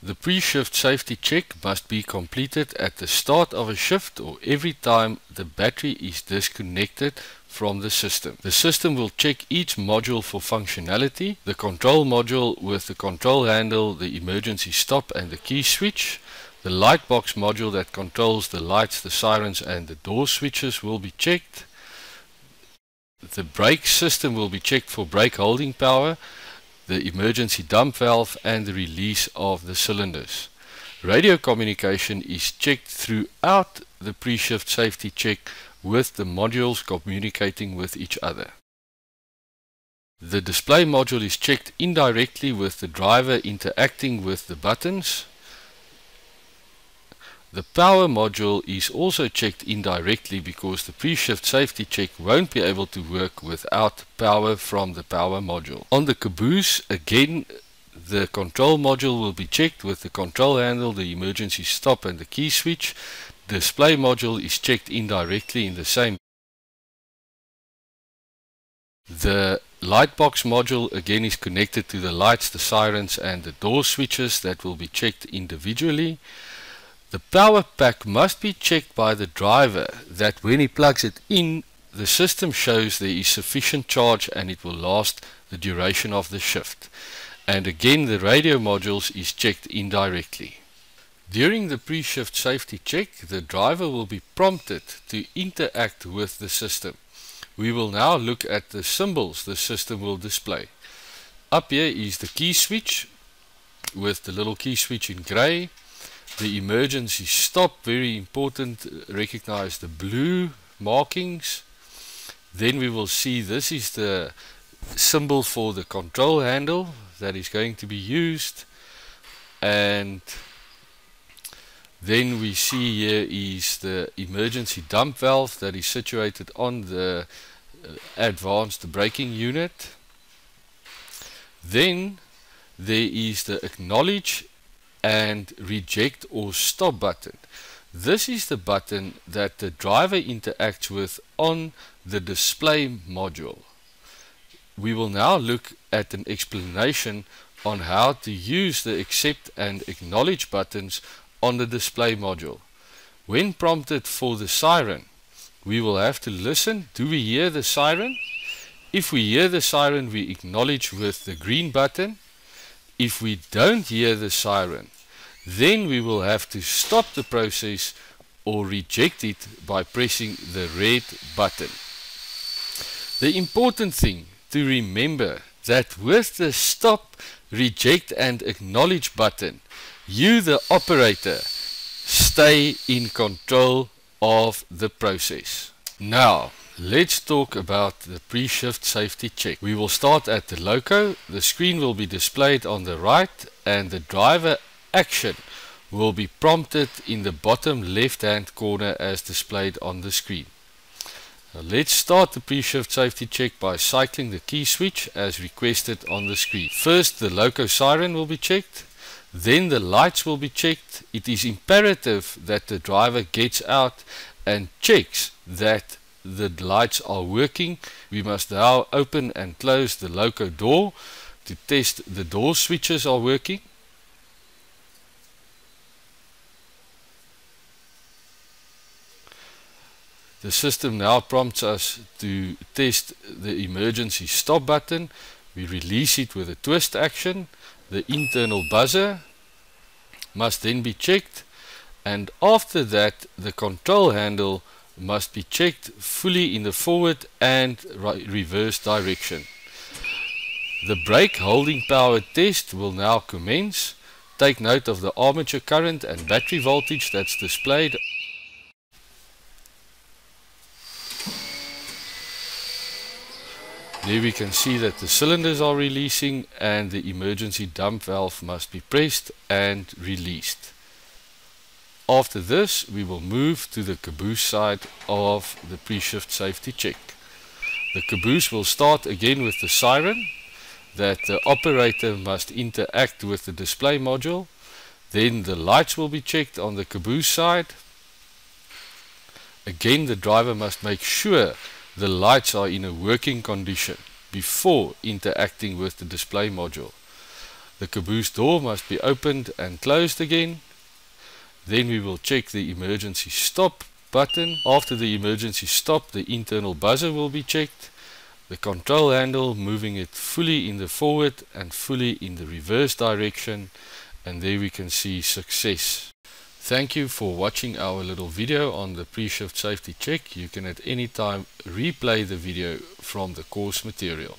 The pre-shift safety check must be completed at the start of a shift or every time the battery is disconnected from the system. The system will check each module for functionality, the control module with the control handle, the emergency stop and the key switch. The light box module that controls the lights, the sirens and the door switches will be checked. The brake system will be checked for brake holding power, the emergency dump valve and the release of the cylinders. Radio communication is checked throughout the pre-shift safety check with the modules communicating with each other. The display module is checked indirectly with the driver interacting with the buttons. The power module is also checked indirectly because the pre-shift safety check won't be able to work without power from the power module. On the caboose, again, the control module will be checked with the control handle, the emergency stop and the key switch. The display module is checked indirectly in the same. The light box module again is connected to the lights, the sirens and the door switches that will be checked individually. The power pack must be checked by the driver that when he plugs it in, the system shows there is sufficient charge and it will last the duration of the shift. And again, the radio modules is checked indirectly. During the pre-shift safety check, the driver will be prompted to interact with the system. We will now look at the symbols the system will display. Up here is the key switch with the little key switch in grey. The emergency stop, very important, recognize the blue markings. Then we will see this is the symbol for the control handle that is going to be used. And then we see here is the emergency dump valve that is situated on the advanced braking unit. Then there is the acknowledge and reject or stop button. This is the button that the driver interacts with on the display module. We will now look at an explanation on how to use the accept and acknowledge buttons on the display module. When prompted for the siren, we will have to listen. Do we hear the siren? If we hear the siren, we acknowledge with the green button. If we don't hear the siren, then we will have to stop the process or reject it by pressing the red button. The important thing to remember that with the stop, reject and acknowledge button, you, the operator, stay in control of the process. Now, let's talk about the pre-shift safety check. We will start at the loco. The screen will be displayed on the right and the driver action will be prompted in the bottom left hand corner as displayed on the screen. Now let's start the pre-shift safety check by cycling the key switch as requested on the screen. First, the loco siren will be checked, then the lights will be checked. It is imperative that the driver gets out and checks that the lights are working. We must now open and close the loco door to test the door switches are working. The system now prompts us to test the emergency stop button. We release it with a twist action. The internal buzzer must then be checked, and after that the control handle must be checked fully in the forward and reverse direction. The brake holding power test will now commence. Take note of the armature current and battery voltage that's displayed. There we can see that the cylinders are releasing and the emergency dump valve must be pressed and released. After this, we will move to the caboose side of the pre-shift safety check. The caboose will start again with the siren that the operator must interact with the display module. Then the lights will be checked on the caboose side. Again, the driver must make sure the lights are in a working condition before interacting with the display module. The caboose door must be opened and closed again. Then we will check the emergency stop button. After the emergency stop, the internal buzzer will be checked. The control handle, moving it fully in the forward and fully in the reverse direction, and there we can see success. Thank you for watching our little video on the pre-shift safety check. You can at any time replay the video from the course material.